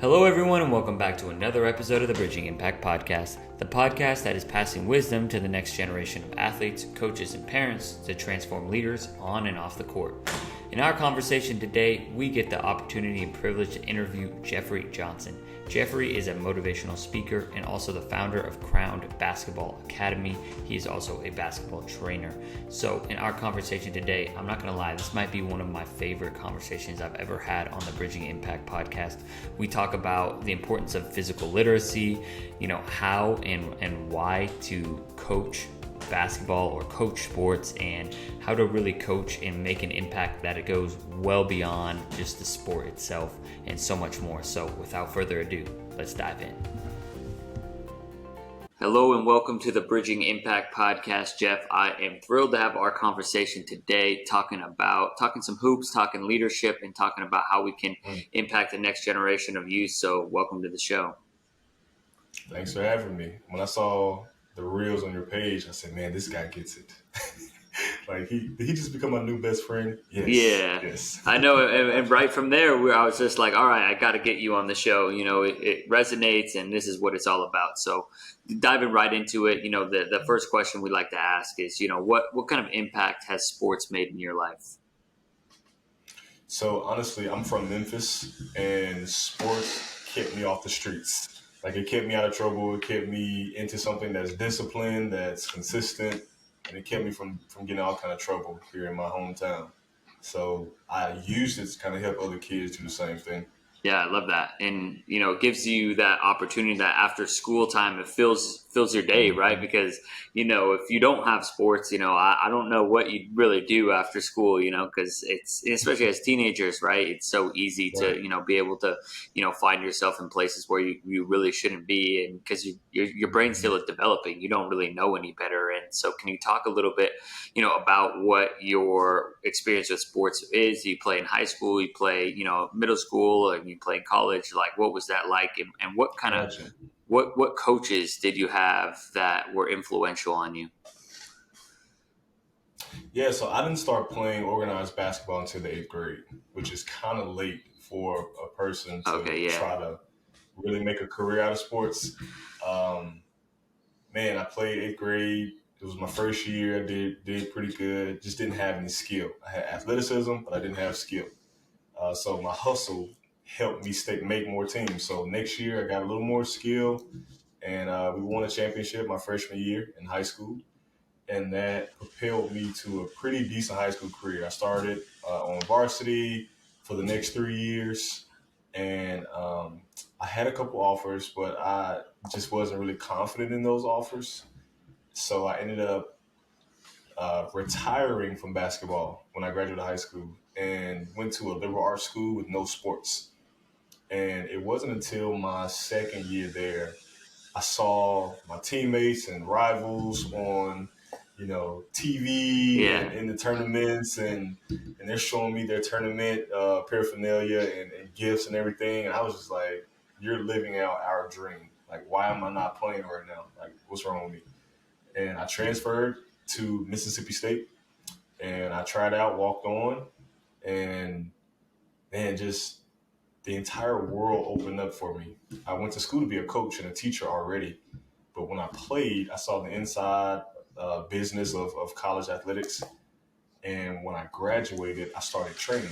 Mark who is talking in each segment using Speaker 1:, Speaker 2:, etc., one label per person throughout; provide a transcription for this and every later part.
Speaker 1: Hello, everyone, and welcome back to another episode of the Bridging Impact Podcast, the podcast that is passing wisdom to the next generation of athletes, coaches, and parents to transform leaders on and off the court. In our conversation today, we get the opportunity and privilege to interview Jeffery Johnson. Jeffery is a motivational speaker and also the founder of Crowned Basketball Academy. He is also a basketball trainer. So in our conversation today, I'm not going to lie, this might be one of my favorite conversations I've ever had on the Bridging Impact Podcast. We talk about the importance of physical literacy, how and why to coach basketball or coach sports, and how to really coach and make an impact that it goes well beyond just the sport itself and so much more. So without further ado, let's dive in. Hello and welcome to the Bridging Impact Podcast, Jeff. I am thrilled to have our conversation today, talking some hoops, talking leadership, and talking about how we can impact the next generation of youth. So welcome to the show.
Speaker 2: Thanks for having me. When I saw the reels on your page, I said, man, this guy gets it. Like, did he just become my new best friend? Yes.
Speaker 1: I know. And right from there, I was just like, all right, I got to get you on the show. It resonates, and this is what it's all about. So diving right into it, the first question we like to ask is, what kind of impact has sports made in your life?
Speaker 2: So honestly, I'm from Memphis, and sports kept me off the streets. Like, it kept me out of trouble. It kept me into something that's disciplined, that's consistent, and it kept me from getting all kind of trouble here in my hometown. So I used it to kind of help other kids do the same thing.
Speaker 1: Yeah, I love that. And, it gives you that opportunity that after school time, it fills your day, right? Because, if you don't have sports, I don't know what you'd really do after school, because it's, especially as teenagers, right? It's so easy to, be able to, find yourself in places where you really shouldn't be. And because your brain's still developing, you don't really know any better. And so can you talk a little bit, about what your experience with sports is? You play in high school, you play, middle school, and you play in college. Like, what was that like? And what kind of, what coaches did you have that were influential on you?
Speaker 2: Yeah, so I didn't start playing organized basketball until the 8th grade, which is kind of late for a person to try to really make a career out of sports. I played 8th grade. It was my first year. I did pretty good. Just didn't have any skill. I had athleticism, but I didn't have skill. So my hustle helped me make more teams. So next year I got a little more skill, and we won a championship my freshman year in high school. And that propelled me to a pretty decent high school career. I started on varsity for the next 3 years, and I had a couple offers, but I just wasn't really confident in those offers. So I ended up retiring from basketball when I graduated high school and went to a liberal arts school with no sports. And it wasn't until my second year there, I saw my teammates and rivals on, TV and in the tournaments, and they're showing me their tournament paraphernalia and gifts and everything. And I was just like, you're living out our dream. Like, why am I not playing right now? Like, what's wrong with me? And I transferred to Mississippi State, and I tried out, walked on, and man, just the entire world opened up for me. I went to school to be a coach and a teacher already, but when I played, I saw the inside business of college athletics. And when I graduated, I started training.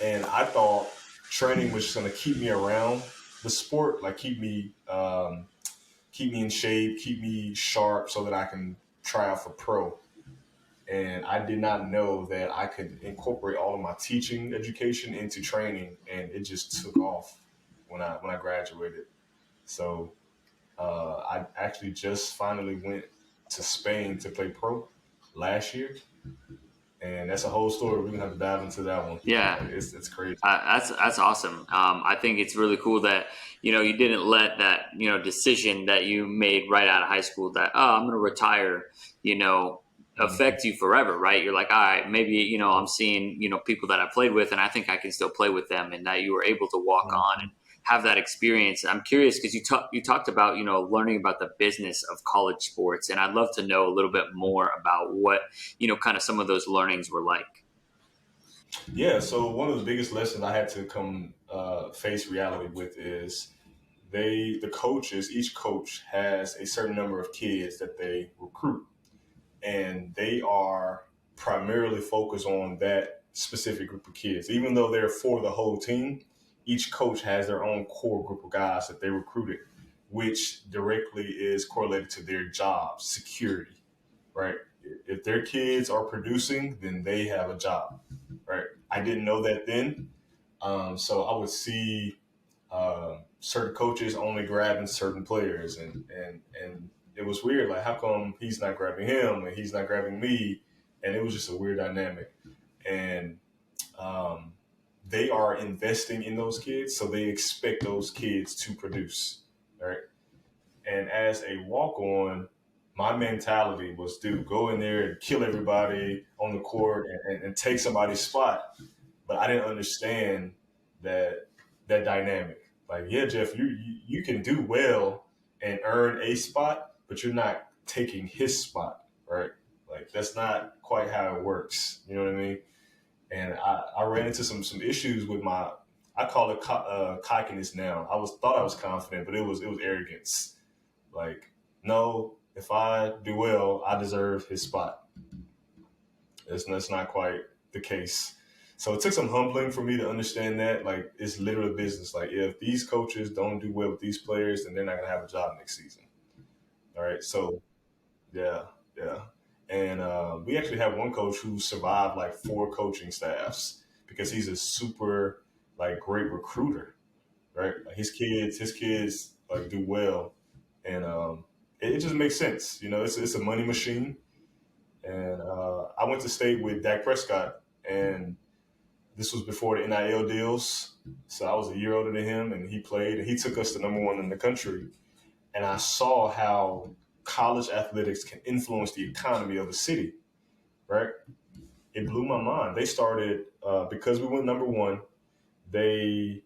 Speaker 2: And I thought training was just going to keep me around the sport, like keep me in shape, keep me sharp so that I can try out for pro. And I did not know that I could incorporate all of my teaching education into training, and it just took off when I graduated. So I actually just finally went to Spain to play pro last year, and that's a whole story. We're gonna have to dive into that one.
Speaker 1: Yeah,
Speaker 2: it's crazy.
Speaker 1: That's awesome. I think it's really cool that you didn't let that decision that you made right out of high school that I'm gonna retire affect you forever, right? You're like, all right, maybe, I'm seeing, people that I played with and I think I can still play with them, and that you were able to walk on and have that experience. I'm curious because you talked about, learning about the business of college sports, and I'd love to know a little bit more about what, kind of some of those learnings were like.
Speaker 2: Yeah. So one of the biggest lessons I had to come face reality with is the coaches, each coach has a certain number of kids that they recruit, and they are primarily focused on that specific group of kids. Even though they're for the whole team, each coach has their own core group of guys that they recruited, which directly is correlated to their job security, right? If their kids are producing, then they have a job, right? I didn't know that then. So I would see certain coaches only grabbing certain players, and it was weird. Like, how come he's not grabbing him and he's not grabbing me? And it was just a weird dynamic. And um, they are investing in those kids, so they expect those kids to produce, right? And as a walk on, my mentality was, dude, go in there and kill everybody on the court and take somebody's spot. But I didn't understand that dynamic. Like, yeah, Jeff, you can do well and earn a spot, but you're not taking his spot, right? Like, that's not quite how it works. You know what I mean? And I ran into some issues with my, I call it cockiness now. Thought I was confident, but it was arrogance. Like, no, if I do well, I deserve his spot. That's not quite the case. So it took some humbling for me to understand that. Like, it's literally business. Like, if these coaches don't do well with these players, then they're not gonna have a job next season. All right. So yeah, yeah. And we actually have one coach who survived like 4 coaching staffs because he's a super like great recruiter, right? Like, his kids like do well, and it just makes sense. You know, it's a money machine. And I went to state with Dak Prescott, and this was before the NIL deals. So I was a year older than him, and he played, and he took us to #1 in the country. And I saw how college athletics can influence the economy of a city, right? It blew my mind. They started, because we went #1, they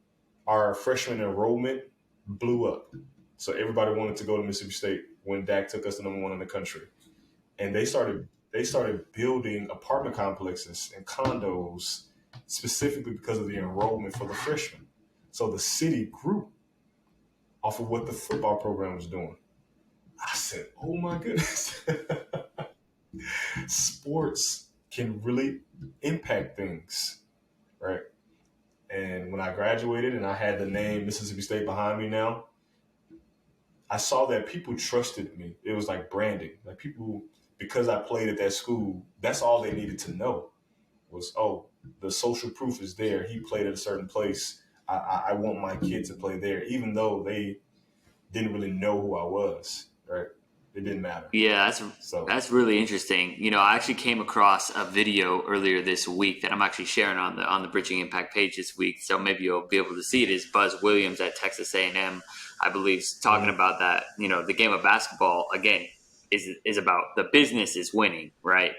Speaker 2: our freshman enrollment blew up. So everybody wanted to go to Mississippi State when Dak took us to #1 in the country. And they started building apartment complexes and condos specifically because of the enrollment for the freshmen. So the city grew off of what the football program was doing. I said, "Oh my goodness, sports can really impact things, right?" And when I graduated and I had the name Mississippi State behind me now, I saw that people trusted me. It was like branding. Like, people, because I played at that school, that's all they needed to know was, oh, the social proof is there. He played at a certain place. I want my kid to play there, even though they didn't really know who I was, right? It didn't matter.
Speaker 1: Yeah,
Speaker 2: So,
Speaker 1: that's really interesting. I actually came across a video earlier this week that I'm actually sharing on the Bridging Impact page this week. So maybe you'll be able to see it. Is Buzz Williams at Texas A&M, I believe, talking
Speaker 2: mhm.
Speaker 1: about that. The game of basketball again is about the business is winning, right?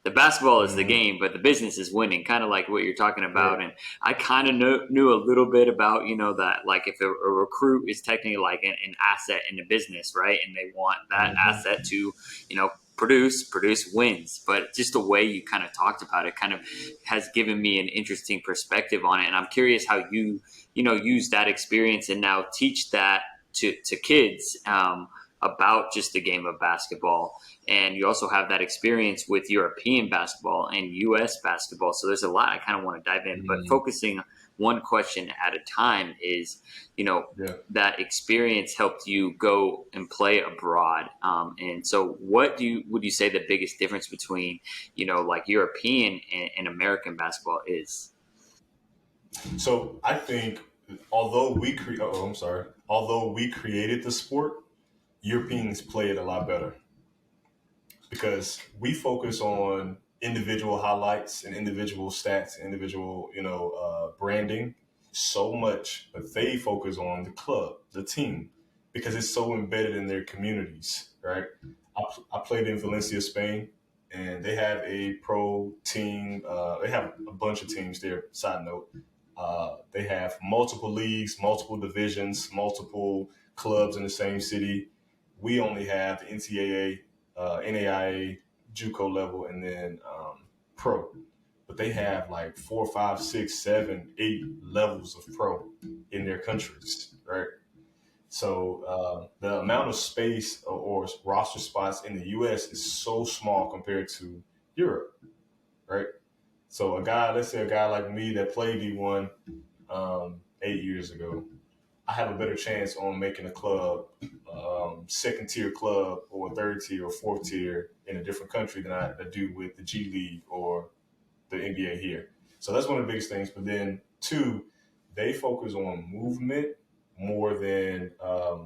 Speaker 1: The basketball is the
Speaker 2: Mhm.
Speaker 1: game, but the business is winning, kind of like what you're talking
Speaker 2: Yeah.
Speaker 1: about. And I kind of knew a little bit about, that, like, if a recruit is technically like an asset in the business, right? And they want that
Speaker 2: Mhm.
Speaker 1: asset to, produce wins. But just the way you kind of talked about it kind of has given me an interesting perspective on it. And I'm curious how you use that experience and now teach that to kids, about just the game of basketball. And you also have that experience with European basketball and US basketball. So there's a lot I kind of want to dive in, but
Speaker 2: Mhm.
Speaker 1: focusing one question at a time is,
Speaker 2: Yeah.
Speaker 1: that experience helped you go and play abroad. And so would you say the biggest difference between, like European and American basketball is?
Speaker 2: So I think, although we created the sport, Europeans play it a lot better because we focus on individual highlights and individual stats, individual, branding so much, but they focus on the club, the team, because it's so embedded in their communities, right? I played in Valencia, Spain, and they have a pro team. They have a bunch of teams there. Side note, they have multiple leagues, multiple divisions, multiple clubs in the same city. We only have the NCAA, NAIA, JUCO level, and then pro. but they have like 4, 5, 6, 7, 8 levels of pro in their countries, right? So the amount of space or roster spots in the U.S. is so small compared to Europe, right? So let's say a guy like me that played D1 8 years ago, I have a better chance on making a club, second tier club or third tier or fourth tier in a different country than I do with the G League or the NBA here. So that's one of the biggest things. But then two, they focus on movement more than I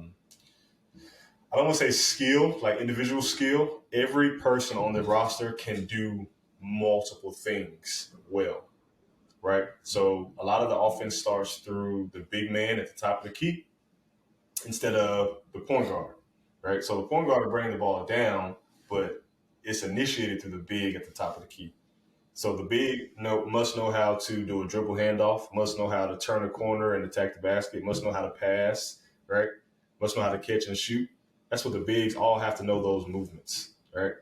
Speaker 2: don't want to say skill, like individual skill. Every person on the roster can do multiple things well, right? So a lot of the offense starts through the big man at the top of the key instead of the point guard, right? So the point guard will bring the ball down, but it's initiated through the big at the top of the key. So the big must know how to do a dribble handoff, must know how to turn a corner and attack the basket, must know how to pass, right? Must know how to catch and shoot. That's what the bigs all have to know, those movements, right?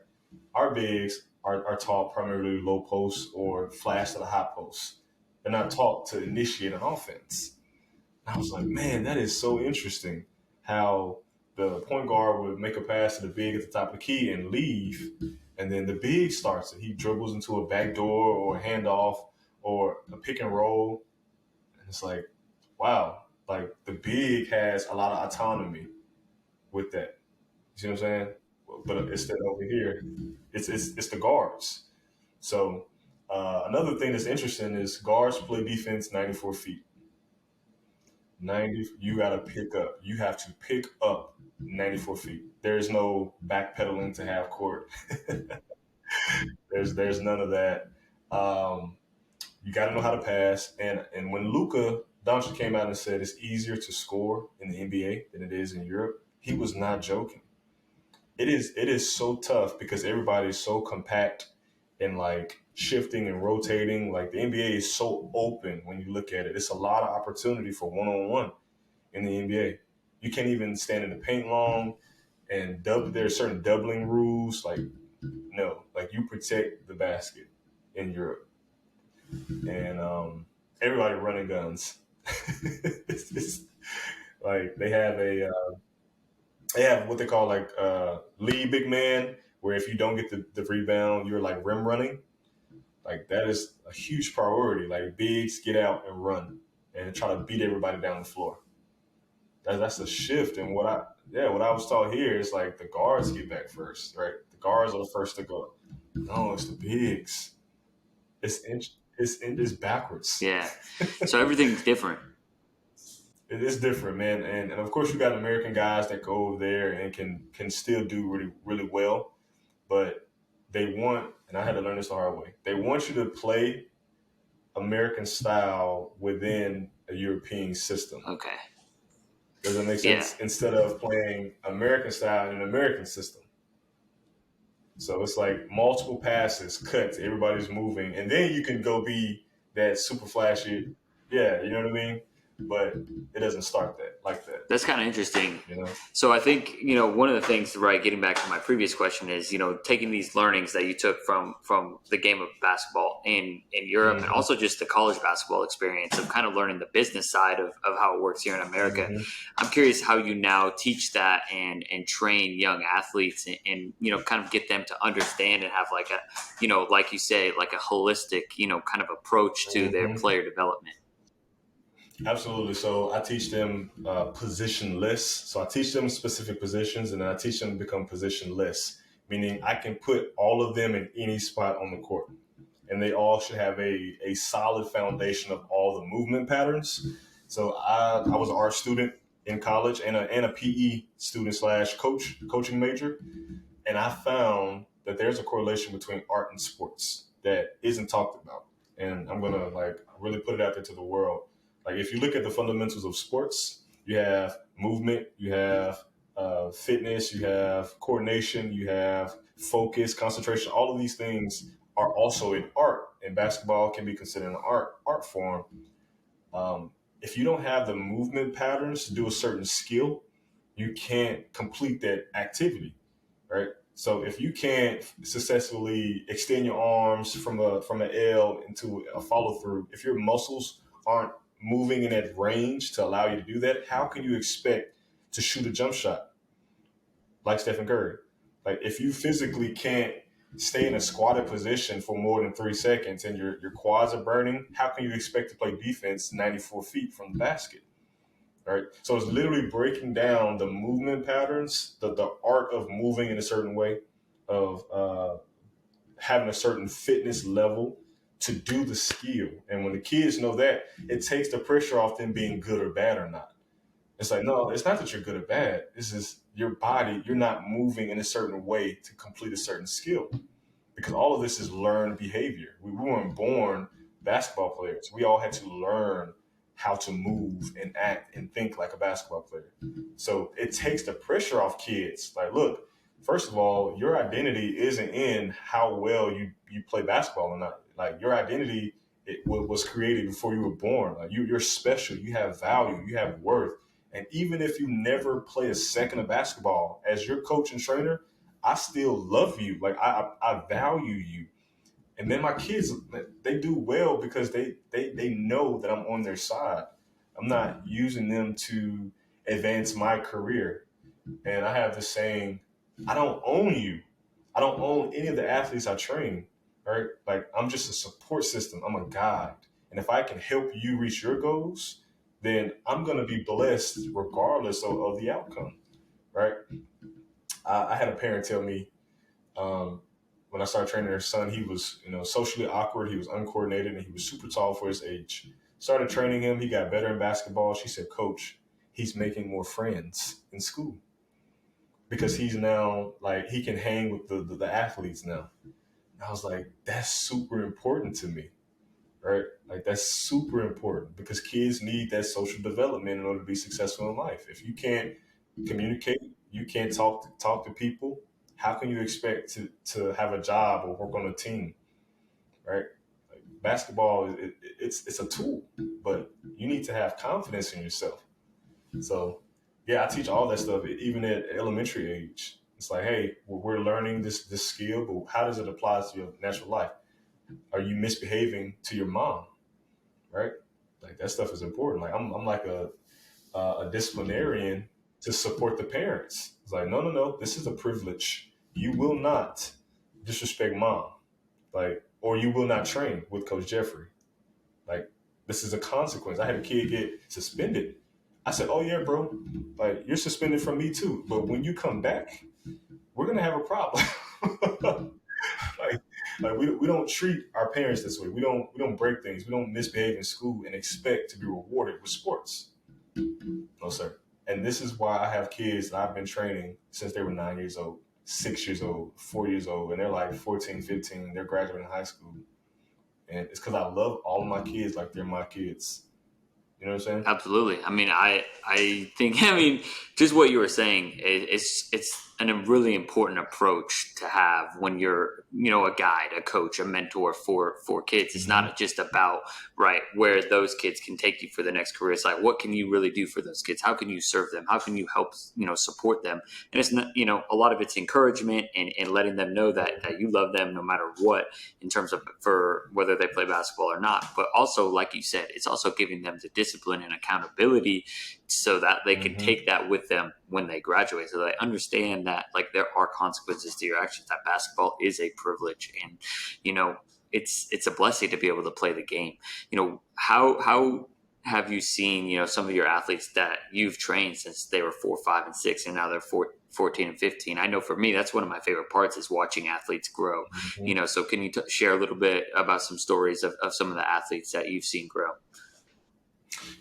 Speaker 2: Our bigs are taught primarily low post or flash to the high post. They're not taught to initiate an offense. I was like, man, that is so interesting how the point guard would make a pass to the big at the top of the key and leave, and then the big starts it. He dribbles into a back door or a handoff or a pick and roll. And it's like, wow, like the big has a lot of autonomy with that. You see what I'm saying? But instead over here, it's the guards. So another thing that's interesting is guards play defense 94 feet. 90, you got to pick up. You have to pick up 94 feet. There's no backpedaling to half court. there's none of that. You got to know how to pass. And when Luka Doncic came out and said it's easier to score in the NBA than it is in Europe, he was not joking. It is so tough because everybody is so compact and like shifting and rotating. Like the NBA is so open when you look at it. It's a lot of opportunity for one-on-one in the NBA. You can't even stand in the paint long, and there's certain doubling rules. Like no, like you protect the basket in Europe, and everybody running guns. it's like they have what they call like lead big man, where if you don't get the rebound, you're like rim running. Like that is a huge priority. Like bigs get out and run and try to beat everybody down the floor. That's a shift. And what I was taught here is like the guards get back first, right? The guards are the first to go. No, it's the bigs. It's backwards.
Speaker 1: Yeah. So everything's different.
Speaker 2: It is different, man. And of course you got American guys that go over there and can still do really, really well. But they want, and I had to learn this the hard way, they want you to play American style within a European system.
Speaker 1: Okay.
Speaker 2: Does that make sense? Yeah. Instead of playing American style in an American system. So it's like multiple passes, cuts, everybody's moving, and then you can go be that super flashy. Yeah, you know what I mean? But it doesn't start like that.
Speaker 1: That's kind of interesting. You know? So I think, one of the things, right, getting back to my previous question is, taking these learnings that you took from the game of basketball in Europe, mm-hmm. and also just the college basketball experience of kind of learning the business side of how it works here in America. Mm-hmm. I'm curious how you now teach that and train young athletes and kind of get them to understand and have like a, like you say, like a holistic, kind of approach to mm-hmm. their player development.
Speaker 2: Absolutely. So I teach them positionless. So I teach them specific positions, and then I teach them to become positionless, meaning I can put all of them in any spot on the court, and they all should have a solid foundation of all the movement patterns. So I was an art student in college and a PE student / coaching major, and I found that there's a correlation between art and sports that isn't talked about, and I'm gonna like really put it out there to the world. Like if you look at the fundamentals of sports, you have movement, you have fitness, you have coordination, you have focus, concentration. All of these things are also in art, and basketball can be considered an art form. If you don't have the movement patterns to do a certain skill, you can't complete that activity, right? So if you can't successfully extend your arms from an L into a follow through, if your muscles aren't moving in that range to allow you to do that, how can you expect to shoot a jump shot like Stephen Curry? Like if you physically can't stay in a squatted position for more than 3 seconds and your quads are burning, how can you expect to play defense 94 feet from the basket? Right. So it's literally breaking down the movement patterns, the art of moving in a certain way, of having a certain fitness level to do the skill. And when the kids know that, it takes the pressure off them being good or bad or not. It's like, no, it's not that you're good or bad. It's just your body, you're not moving in a certain way to complete a certain skill. Because all of this is learned behavior. We weren't born basketball players. We all had to learn how to move and act and think like a basketball player. So it takes the pressure off kids. Like, look, first of all, your identity isn't in how well you play basketball or not. Like your identity was created before you were born. Like you're special. You have value. You have worth. And even if you never play a second of basketball, as your coach and trainer, I still love you. Like I value you. And then my kids, they do well because they know that I'm on their side. I'm not using them to advance my career. And I have this saying, I don't own you. I don't own any of the athletes I train, right? Like I'm just a support system. I'm a guide. And if I can help you reach your goals, then I'm going to be blessed regardless of the outcome, right? I had a parent tell me, when I started training their son, he was, socially awkward. He was uncoordinated and he was super tall for his age. Started training him. He got better in basketball. She said, Coach, he's making more friends in school because he's now like, he can hang with the athletes now. And I was like, that's super important to me, right? Like that's super important because kids need that social development in order to be successful in life. If you can't communicate, you can't talk to people, how can you expect to have a job or work on a team, right? Like basketball, it's a tool, but you need to have confidence in yourself. So, yeah, I teach all that stuff, even at elementary age. It's like, hey, we're learning this skill, but how does it apply to your natural life? Are you misbehaving to your mom, right? Like that stuff is important. Like I'm like a disciplinarian to support the parents. It's like, no, no, no, this is a privilege. You will not disrespect mom, like, or you will not train with Coach Jeffrey. Like, this is a consequence. I had a kid get suspended. I said, oh yeah, bro, like you're suspended from me too. But when you come back, we're gonna have a problem. like, we don't treat our parents this way. We don't break things. We don't misbehave in school and expect to be rewarded with sports. No, sir. And this is why I have kids that I've been training since they were 9 years old, 6 years old, 4 years old, and they're like 14, 15. They're graduating high school. And it's because I love all of my kids like they're my kids. You know what I'm saying?
Speaker 1: Absolutely. I mean, I think, I mean, just what you were saying, it's a really important approach to have when you're, a guide, a coach, a mentor for kids. It's not just about, right, where those kids can take you for the next career. It's like, what can you really do for those kids? How can you serve them? How can you help, support them? And it's not, a lot of it's encouragement and letting them know that you love them no matter what, in terms of for whether they play basketball or not. But also, like you said, it's also giving them the discipline and accountability so that they can take that with them when they graduate, so they understand that like there are consequences to your actions, that basketball is a privilege, and it's a blessing to be able to play the game. How have you seen some of your athletes that you've trained since they were 4, 5, and 6, and now they're 14 and 15? I know for me, that's one of my favorite parts, is watching athletes grow. So can you share a little bit about some stories of some of the athletes that you've seen grow?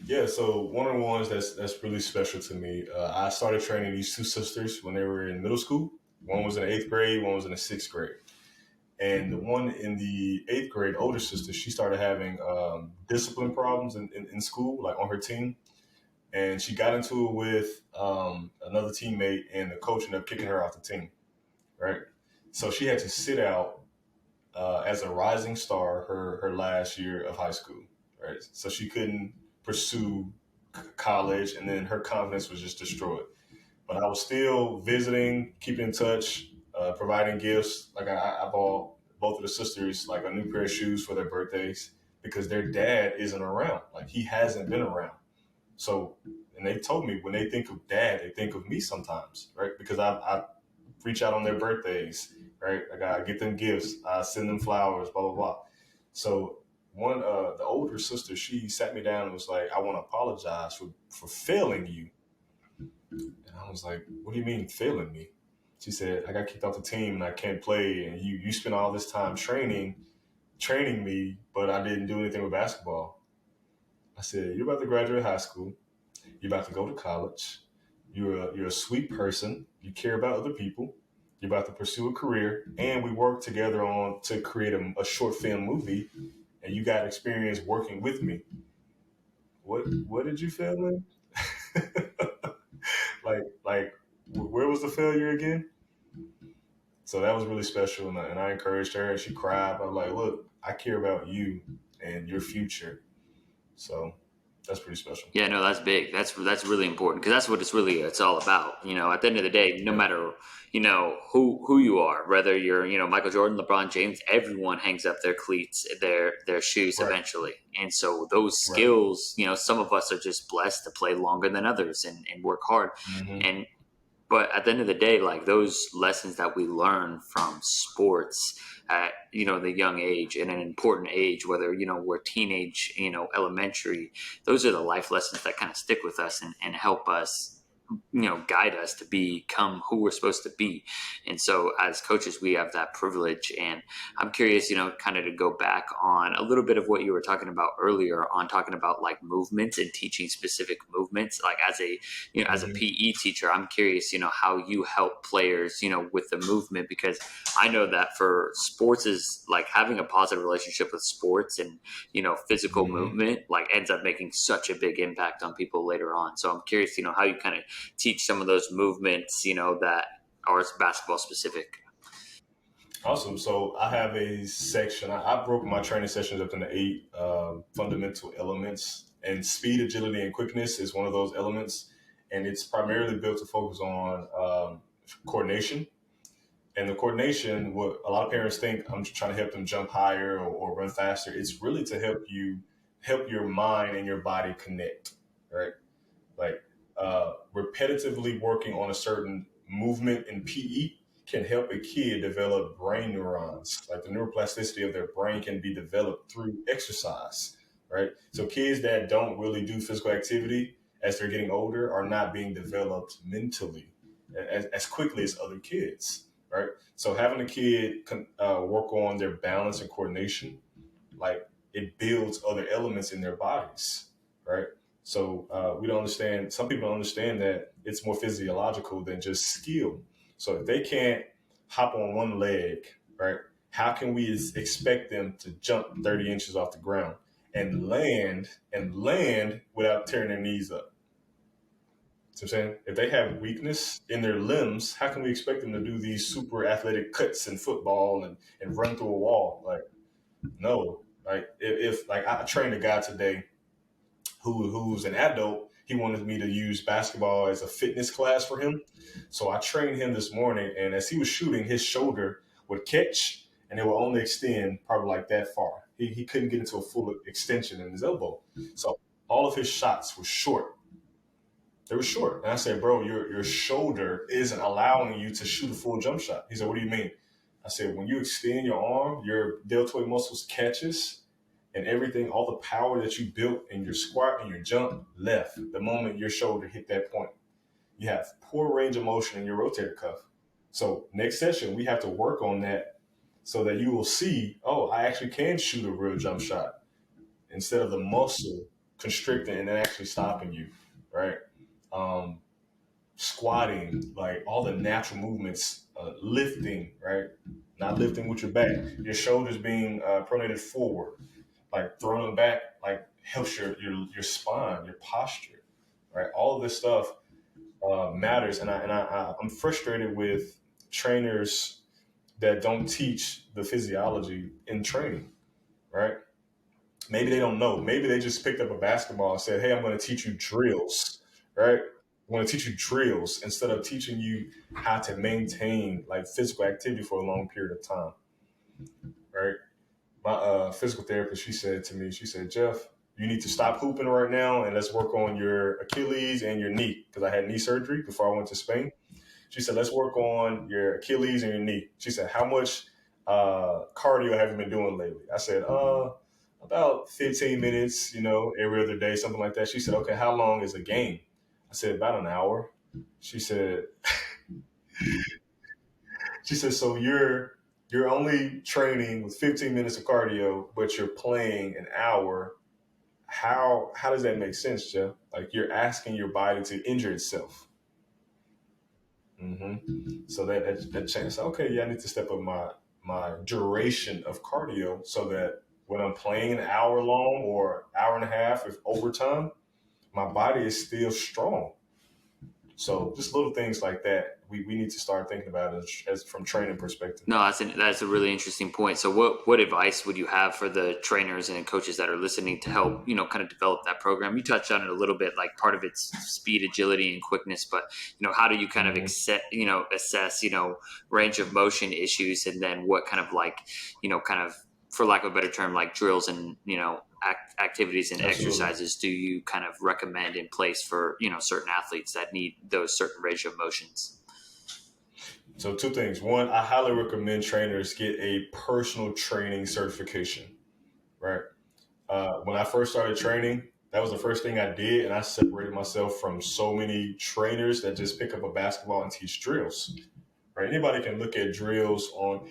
Speaker 2: Yeah, so one of the ones that's really special to me, I started training these two sisters when they were in middle school. One was in the 8th grade, one was in the 6th grade. And the one in the 8th grade, older sister, she started having discipline problems in school, like on her team. And she got into it with another teammate, and the coach ended up kicking her off the team, right? So she had to sit out as a rising star her last year of high school, right? So she couldn't pursue college, and then her confidence was just destroyed. But I was still visiting, keeping in touch. providing gifts. Like I bought both of the sisters like a new pair of shoes for their birthdays because their dad isn't around. Like he hasn't been around. So, and they told me when they think of dad, they think of me sometimes, right? Because I reach out on their birthdays, right? Like I get them gifts, I send them flowers, blah blah blah. So the older sister, she sat me down and was like, "I want to apologize for failing you." And I was like, "What do you mean failing me?" She said, "I got kicked off the team and I can't play, and you spent all this time training me, but I didn't do anything with basketball." I said, "You're about to graduate high school. You're about to go to college. You're a sweet person. You care about other people. You're about to pursue a career, and we worked together on to create a short film movie, and you got experience working with me. What did you fail in? like where was the failure again?" So that was really special, and I encouraged her, and she cried. I was like, "Look, I care about you and your future." So that's pretty special.
Speaker 1: Yeah, no, that's big. That's really important because that's what it's all about. At the end of the day, no
Speaker 2: Yeah.
Speaker 1: matter who you are, whether you're Michael Jordan, LeBron James, everyone hangs up their cleats, their shoes
Speaker 2: Right.
Speaker 1: eventually. And so those
Speaker 2: Right.
Speaker 1: skills, some of us are just blessed to play longer than others and work hard.
Speaker 2: Mm-hmm.
Speaker 1: And but at the end of the day, like those lessons that we learn from sports at the young age and an important age, whether we're teenage, elementary, those are the life lessons that kind of stick with us and help us guide us to become who we're supposed to be. And so as coaches, we have that privilege. And I'm curious, kind of to go back on a little bit of what you were talking about earlier on talking about like movements and teaching specific movements. Like as a
Speaker 2: Mm-hmm.
Speaker 1: PE teacher, I'm curious, how you help players, with the movement, because I know that for sports is like having a positive relationship with sports and, physical
Speaker 2: Mm-hmm.
Speaker 1: movement, like ends up making such a big impact on people later on. So I'm curious, how you kind of teach some of those movements, that are basketball specific.
Speaker 2: Awesome. So I have a section. I broke my training sessions up into eight fundamental elements, and speed, agility, and quickness is one of those elements. And it's primarily built to focus on coordination. And the coordination, what a lot of parents think I'm trying to help them jump higher or run faster. It's really to help your mind and your body connect, right? Like repetitively working on a certain movement in PE can help a kid develop brain neurons. Like the neuroplasticity of their brain can be developed through exercise, right? So kids that don't really do physical activity as they're getting older are not being developed mentally as quickly as other kids, right? So having a kid work on their balance and coordination, like it builds other elements in their bodies, right? So we don't understand. Some people don't understand that it's more physiological than just skill. So if they can't hop on one leg, right? How can we expect them to jump 30 inches off the ground and land without tearing their knees up? So I'm saying if they have weakness in their limbs, how can we expect them to do these super athletic cuts in football and run through a wall? Like no, like if like I trained a guy today who's an adult. He wanted me to use basketball as a fitness class for him. So I trained him this morning, and as he was shooting, his shoulder would catch, and it would only extend probably like that far. He couldn't get into a full extension in his elbow. So all of his shots were short. They were short. And I said, bro, your shoulder isn't allowing you to shoot a full jump shot. He said, what do you mean? I said, when you extend your arm, your deltoid muscles catches and everything, all the power that you built in your squat and your jump left the moment your shoulder hit that point. You have poor range of motion in your rotator cuff. So next session, we have to work on that so that you will see, oh, I actually can shoot a real jump shot instead of the muscle constricting and then actually stopping you, right? Um, Squatting, like all the natural movements, lifting, right? Not lifting with your back, your shoulders being pronated forward, like throwing them back, like helps your spine, your posture, right? All of this stuff matters, and I'm frustrated with trainers that don't teach the physiology in training, right? Maybe they don't know. Maybe they just picked up a basketball and said, "Hey, I'm going to teach you drills," right? We want to teach you drills instead of teaching you how to maintain like physical activity for a long period of time. Right. My physical therapist, she said to me, she said, Jeff, you need to stop hooping right now and let's work on your Achilles and your knee. Because I had knee surgery before I went to Spain. She said, let's work on your Achilles and your knee. She said, how much cardio have you been doing lately? I said, about 15 minutes, every other day, something like that. She said, okay, how long is a game? I said, about an hour. She said, so you're only training with 15 minutes of cardio, but you're playing an hour. How does that make sense, Jeff? Like you're asking your body to injure itself. So that chance. Okay, yeah, I need to step up my duration of cardio so that when I'm playing an hour long or hour and a half, if overtime, my body is still strong. So just little things like that, we need to start thinking about it as from training perspective.
Speaker 1: No, that's a really interesting point. So what advice would you have for the trainers and coaches that are listening to help, kind of develop that program? You touched on it a little bit, like part of it's speed, agility, and quickness, but, how do you kind of assess, range of motion issues, and then what kind of like, kind of, for lack of a better term, like drills and, activities and
Speaker 2: Absolutely.
Speaker 1: exercises do you kind of recommend in place for, certain athletes that need those certain range of motions?
Speaker 2: So two things. One, I highly recommend trainers get a personal training certification, right? When I first started training, that was the first thing I did, and I separated myself from so many trainers that just pick up a basketball and teach drills, right? Anybody can look at drills on,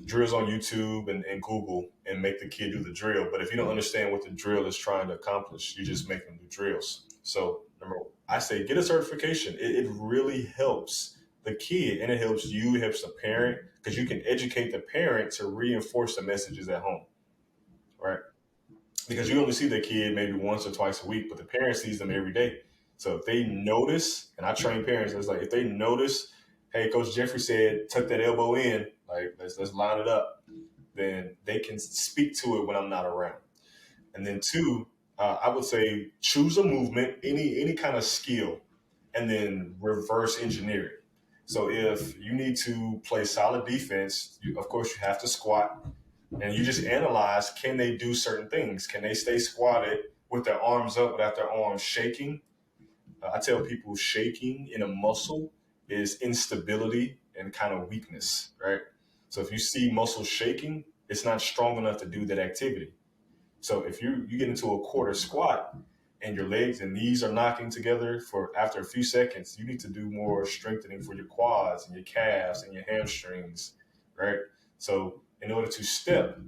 Speaker 2: drills on YouTube and Google and make the kid do the drill. But if you don't understand what the drill is trying to accomplish, you just make them do drills. So I say get a certification. It really helps the kid, and it helps you, it helps the parent, because you can educate the parent to reinforce the messages at home, right? Because you only see the kid maybe once or twice a week, but the parent sees them every day. So if they notice, and I train parents, it's like if they notice, hey, Coach Jeffrey said tuck that elbow in, like let's line it up, then they can speak to it when I'm not around. And then two, I would say choose a movement, any kind of skill, and then reverse engineer it. So if you need to play solid defense, of course you have to squat, and you just analyze, can they do certain things? Can they stay squatted with their arms up without their arms shaking? I tell people shaking in a muscle is instability and kind of weakness, right? So if you see muscle shaking, it's not strong enough to do that activity. So if you get into a quarter squat and your legs and knees are knocking together for after a few seconds, you need to do more strengthening for your quads and your calves and your hamstrings, right? So in order to step,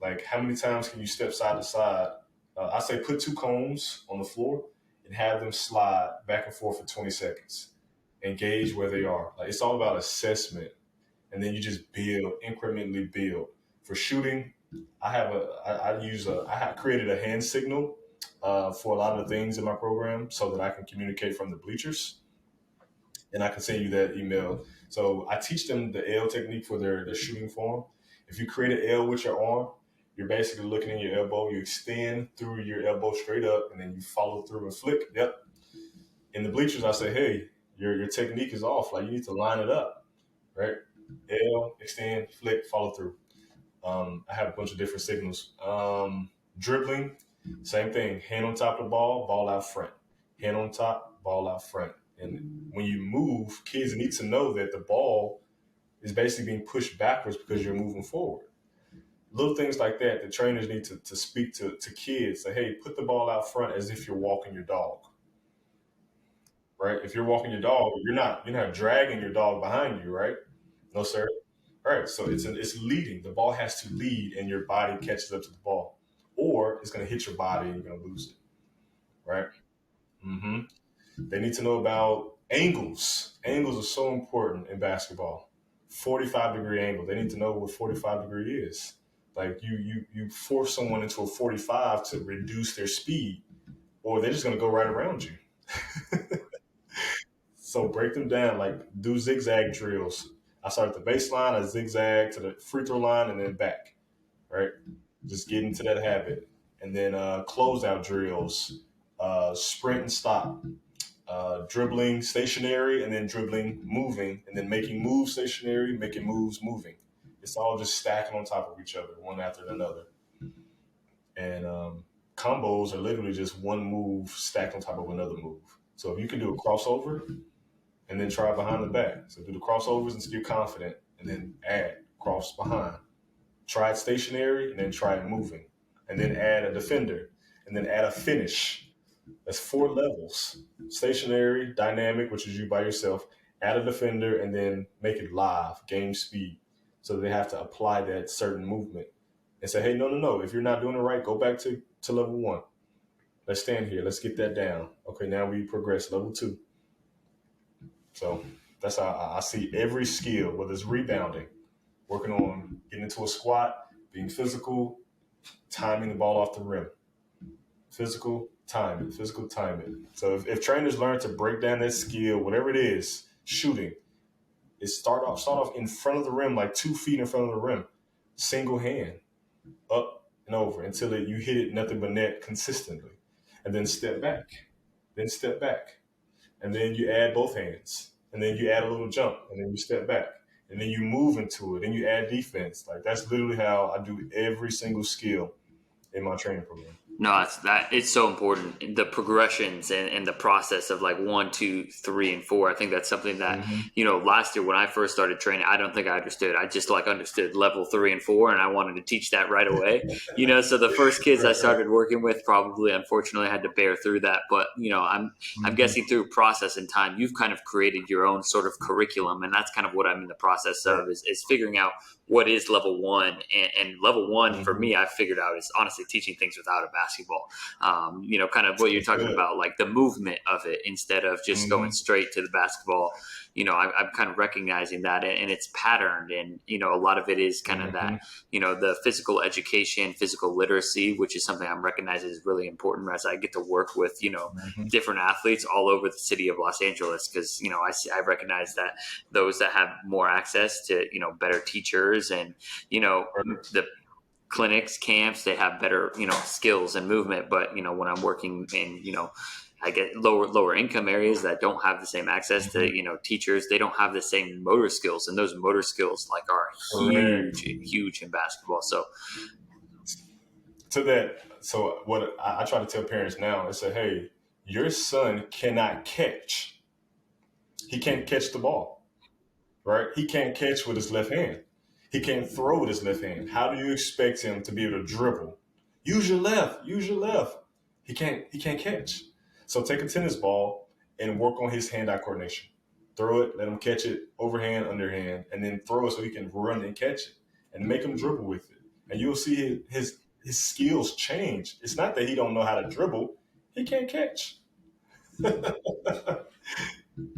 Speaker 2: like how many times can you step side to side? I say put two cones on the floor and have them slide back and forth for 20 seconds and gauge where they are. Like it's all about assessment, and then you just build, incrementally build. For shooting, I have created a hand signal for a lot of the things in my program so that I can communicate from the bleachers, and I can send you that email. So I teach them the L technique for their shooting form. If you create an L with your arm, you're basically looking in your elbow. You extend through your elbow straight up, and then you follow through and flick. Yep. In the bleachers, I say, hey, your technique is off. Like you need to line it up, right? L, extend, flick, follow through. I have a bunch of different signals. Dribbling, same thing. Hand on top of the ball out front. Hand on top, ball out front. And when you move, kids need to know that the ball is basically being pushed backwards because you're moving forward. Little things like that, the trainers need to speak to kids. Say, hey, put the ball out front as if you're walking your dog. Right? If you're walking your dog, you're not dragging your dog behind you, right? No, sir. Right. So it's leading. The ball has to lead, and your body catches up to the ball, or it's going to hit your body and you're going to lose it. Right. Mm-hmm. They need to know about angles. Angles are so important in basketball. 45-degree angle. They need to know what 45-degree is. Like you force someone into a 45 to reduce their speed, or they're just going to go right around you. So break them down, like do zigzag drills. I start at the baseline, I zigzag to the free throw line, and then back, right? Just get into that habit. And then closeout drills, sprint and stop. dribbling stationary and then dribbling moving and then making moves stationary, making moves moving. It's all just stacking on top of each other, one after another. And combos are literally just one move stacked on top of another move. So if you can do a crossover and then try behind the back. So do the crossovers until you're confident and then add cross behind. Try it stationary and then try it moving. And then add a defender and then add a finish. That's 4 levels. Stationary, dynamic, which is you by yourself, add a defender and then make it live, game speed. So they have to apply that certain movement and say, hey, no. If you're not doing it right, go back to level 1. Let's stand here. Let's get that down. Okay, now we progress level 2. So that's how I see every skill, whether it's rebounding, working on getting into a squat, being physical, timing the ball off the rim. Physical timing. So if trainers learn to break down that skill, whatever it is, shooting, is start off in front of the rim, like 2 feet in front of the rim, single hand, up and over until you hit it nothing but net consistently, and then step back, and then you add both hands, and then you add a little jump, and then you step back, and then you move into it, and you add defense. Like that's literally how I do every single skill in my training program.
Speaker 1: No, it's so important. The progressions and the process of like 1, 2, 3, and 4. I think that's something that, last year when I first started training, I don't think I understood. I just understood level 3 and 4, and I wanted to teach that right away. So the first kids I started working with probably, unfortunately, had to bear through that. But, I'm guessing through process and time, you've kind of created your own sort of curriculum. And that's kind of what I'm in the process of is figuring out what is level 1. And level 1 for me, I figured out is honestly teaching things without a basketball. Kind of what you're talking about, like the movement of it instead of just going straight to the basketball. I'm kind of recognizing that, and it's patterned, and a lot of it is kind of that, the physical education, physical literacy, which is something I'm recognizing is really important as I get to work with different athletes all over the city of Los Angeles, because I recognize that those that have more access to better teachers and the clinics, camps, they have better skills and movement. But when I'm working in I get lower income areas that don't have the same access to teachers, they don't have the same motor skills, and those motor skills are huge in basketball. So
Speaker 2: to that, so what I try to tell parents now is say, hey, your son cannot catch. He can't catch the ball, right? He can't catch with his left hand. He can't throw with his left hand. How do you expect him to be able to dribble? Use your left. He can't catch. So take a tennis ball and work on his hand-eye coordination. Throw it, let him catch it, overhand, underhand, and then throw it so he can run and catch it, and make him dribble with it. And you'll see his skills change. It's not that he don't know how to dribble. He can't catch.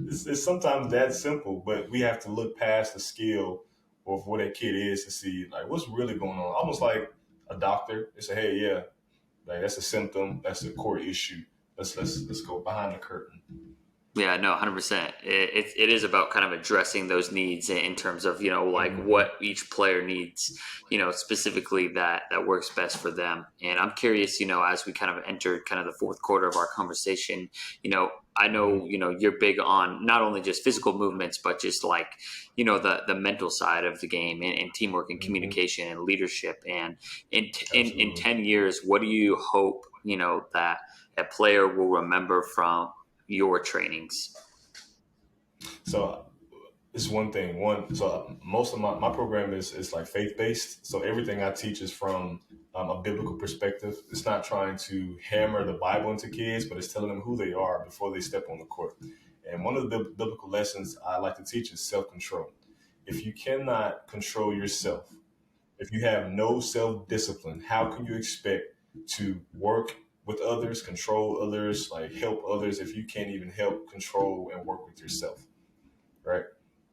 Speaker 2: It's sometimes that simple, but we have to look past the skill of what that kid is to see what's really going on. Almost like a doctor. They say, hey, yeah, that's a symptom, that's a core issue. Let's go behind the curtain.
Speaker 1: Yeah, no, 100%. It is about kind of addressing those needs in terms of, what each player needs, specifically that works best for them. And I'm curious, as we kind of entered kind of the fourth quarter of our conversation, I know, you're big on not only just physical movements, but just the mental side of the game and teamwork and communication and leadership. And in 10 years, what do you hope, that a player will remember from your trainings?
Speaker 2: So it's one thing. So most of my program is like faith-based. So everything I teach is from a biblical perspective. It's not trying to hammer the Bible into kids, but it's telling them who they are before they step on the court. And one of the biblical lessons I like to teach is self-control. If you cannot control yourself, if you have no self-discipline, how can you expect to work with others, control others, help others if you can't even help, control, and work with yourself, right?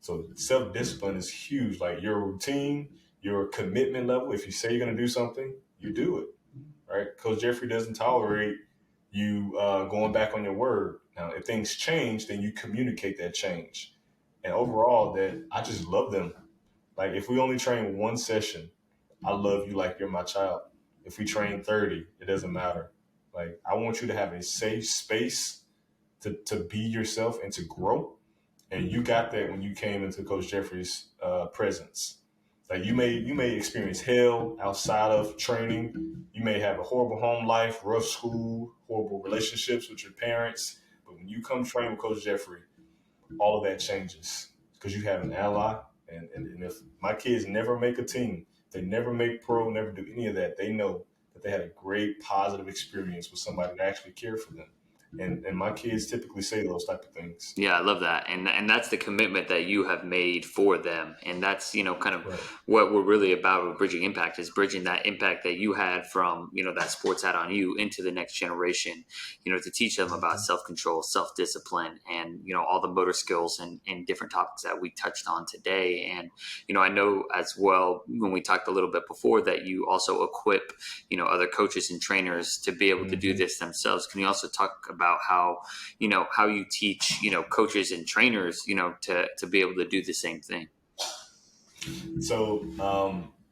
Speaker 2: So self-discipline is huge. Your routine, your commitment level. If you say you're going to do something, you do it, right? Coach Jeffrey doesn't tolerate you going back on your word. Now, if things change, then you communicate that change. And overall, that I just love them. If we only train one session, I love you like you're my child. If we train 30, it doesn't matter. I want you to have a safe space to be yourself and to grow. And you got that when you came into Coach Jeffrey's presence. Like you may experience hell outside of training. You may have a horrible home life, rough school, horrible relationships with your parents. But when you come train with Coach Jeffrey, all of that changes because you have an ally. And if my kids never make a team, they never make pro, never do any of that, they know that they had a great positive experience with somebody that actually cared for them. And my kids typically say those type of things.
Speaker 1: Yeah, I love that. And that's the commitment that you have made for them. And that's, kind of
Speaker 2: Right.
Speaker 1: what we're really about with Bridging Impact, is bridging that impact that you had from, that sports had on you into the next generation, to teach them about self-control, self-discipline, and, all the motor skills and different topics that we touched on today. And, I know as well, when we talked a little bit before, that you also equip, other coaches and trainers to be able to do this themselves. Can you also talk about how you teach, coaches and trainers, to be able to do the same thing?
Speaker 2: So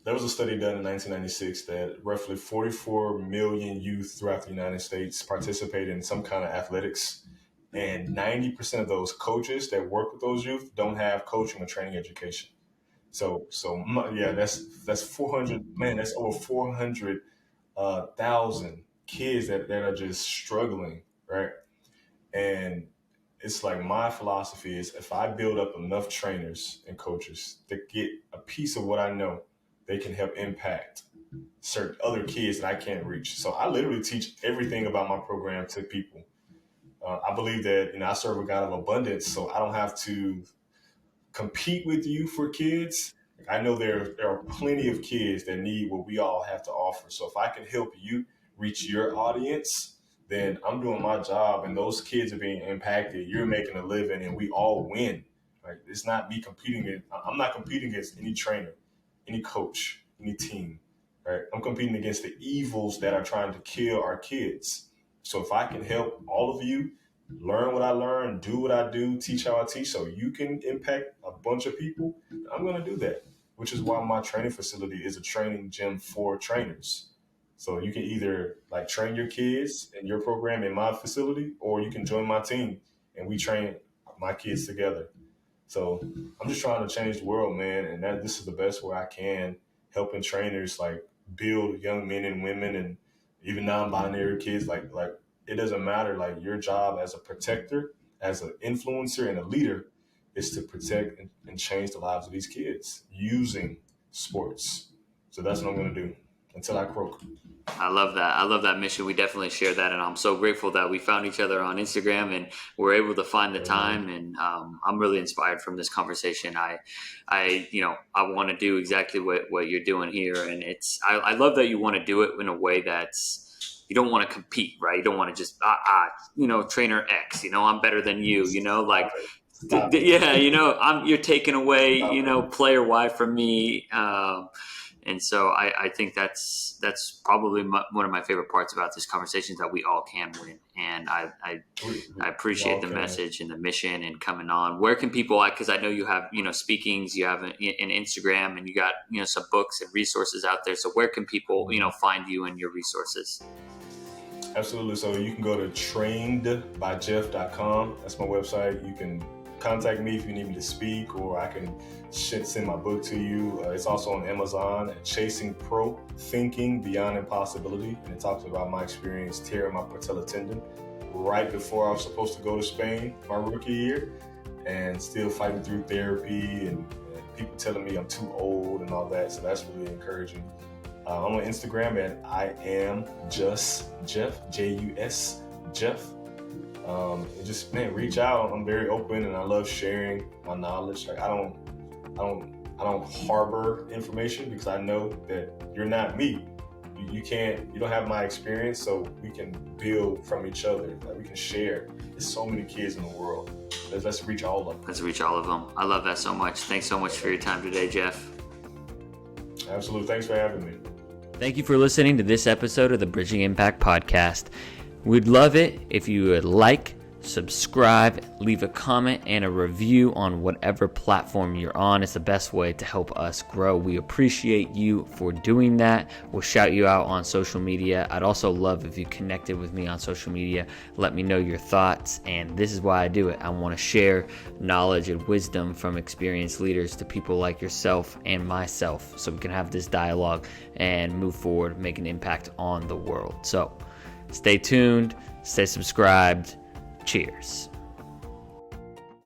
Speaker 2: there was a study done in 1996 that roughly 44 million youth throughout the United States participate in some kind of athletics. And 90% of those coaches that work with those youth don't have coaching or training education. So that's 400, man, that's over 400,000 kids that are just struggling, right? And it's like my philosophy is if I build up enough trainers and coaches to get a piece of what I know, they can help impact certain other kids that I can't reach. So I literally teach everything about my program to people. I believe that, I serve a God of abundance, so I don't have to compete with you for kids. I know there are plenty of kids that need what we all have to offer. So if I can help you reach your audience, then I'm doing my job and those kids are being impacted. You're making a living and we all win. Right? It's not me competing. I'm not competing against any trainer, any coach, any team. Right? I'm competing against the evils that are trying to kill our kids. So if I can help all of you learn what I learn, do what I do, teach how I teach, so you can impact a bunch of people, I'm going to do that, which is why my training facility is a training gym for trainers. So you can either train your kids in your program in my facility, or you can join my team and we train my kids together. So I'm just trying to change the world, man. And this is the best way I can, helping trainers build young men and women and even non-binary kids. It doesn't matter. Your job as a protector, as an influencer and a leader is to protect and change the lives of these kids using sports. So that's what I'm going to do until I croak.
Speaker 1: I love that. I love that mission. We definitely share that. And I'm so grateful that we found each other on Instagram and we're able to find the time. And I'm really inspired from this conversation. I want to do exactly what you're doing here. And I love that you want to do it in a way that's, you don't want to compete, right? You don't want to just, trainer X, I'm better than you, you're taking away, player Y from me. And so I think that's probably one of my favorite parts about this conversation, is that we all can win. And I appreciate the message and the mission and coming on. Where can people, because I know you have, speakings, you have an Instagram, and you got, some books and resources out there. So where can people, find you and your resources?
Speaker 2: Absolutely. So you can go to trainedbyjeff.com. That's my website. You can contact me if you need me to speak, or I can send my book to you. It's also on Amazon at Chasing Pro, Thinking Beyond Impossibility. And it talks about my experience tearing my patella tendon right before I was supposed to go to Spain my rookie year, and still fighting through therapy and people telling me I'm too old and all that. So that's really encouraging. I'm on Instagram at I am just Jeff, J-U-S, Jeff. Just reach out. I'm very open and I love sharing my knowledge. I don't harbor information because I know that you're not me. You don't have my experience, so we can build from each other. We can share. There's so many kids in the world. Let's reach all of them.
Speaker 1: Let's reach all of them. I love that so much. Thanks so much for your time today, Jeff.
Speaker 2: Absolutely. Thanks for having me.
Speaker 1: Thank you for listening to this episode of the Bridging Impact podcast. We'd love it if you would like, subscribe, leave a comment and a review on whatever platform you're on. It's the best way to help us grow. We appreciate you for doing that. We'll shout you out on social media. I'd also love if you connected with me on social media. Let me know your thoughts, and this is why I do it. I want to share knowledge and wisdom from experienced leaders to people like yourself and myself, so we can have this dialogue and move forward, make an impact on the world. So stay tuned, stay subscribed. Cheers.